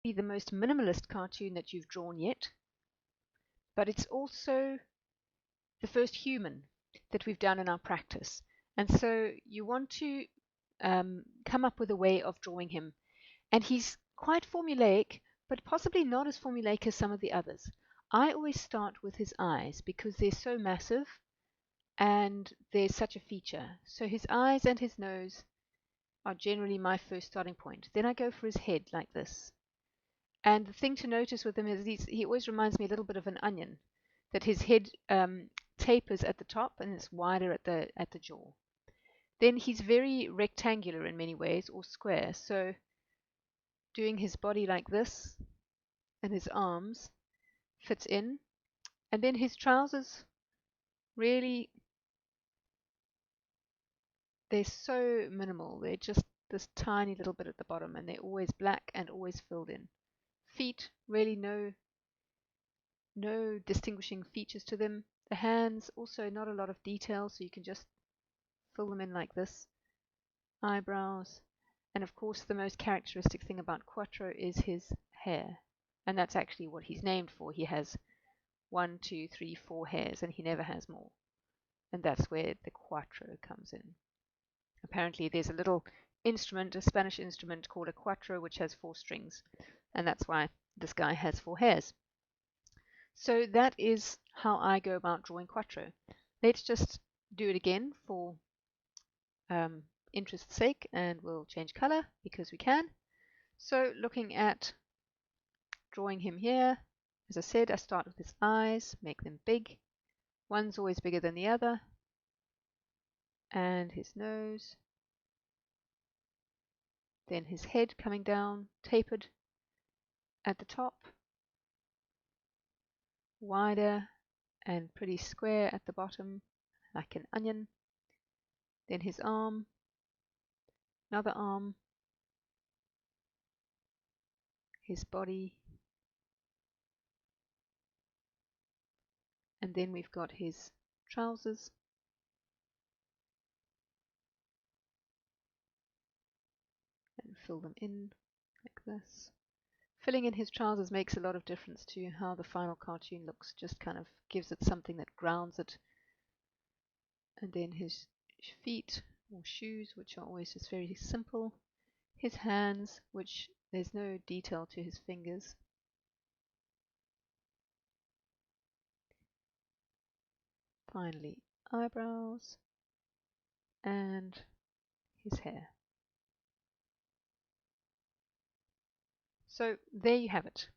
be the most minimalist cartoon that you've drawn yet, but it's also the first human that we've done in our practice. And so you want to come up with a way of drawing him. And he's quite formulaic, but possibly not as formulaic as some of the others. I always start with his eyes because they're so massive and there's such a feature. So his eyes and his nose are generally my first starting point. Then I go for his head like this. And the thing to notice with him is he always reminds me a little bit of an onion, that his head tapers at the top and it's wider at the jaw. Then he's very rectangular in many ways, or square. So doing his body like this and his arms fits in. And then his trousers, really, they're so minimal. They're just this tiny little bit at the bottom, and they're always black and always filled in. Feet, really no distinguishing features to them. The hands, also not a lot of detail, so you can just fill them in like this. Eyebrows. And of course, the most characteristic thing about Cuatro is his hair. And that's actually what he's named for. He has 1, 2, 3, 4 hairs, and he never has more. And that's where the Cuatro comes in. Apparently, there's a little instrument, a Spanish instrument called a cuatro, which has 4 strings. And that's why this guy has 4 hairs. So that is how I go about drawing Cuatro. Let's just do it again for interest's sake, and we'll change color because we can. So looking at drawing him here, as I said, I start with his eyes, make them big. One's always bigger than the other. And his nose. Then his head coming down, tapered at the top, wider and pretty square at the bottom, like an onion. Then his arm, another arm, his body, and then we've got his trousers. And fill them in like this. Filling in his trousers makes a lot of difference to how the final cartoon looks, just kind of gives it something that grounds it. And then his feet or shoes, which are always just very simple. His hands, which there's no detail to his fingers. Finally, eyebrows and his hair. So there you have it.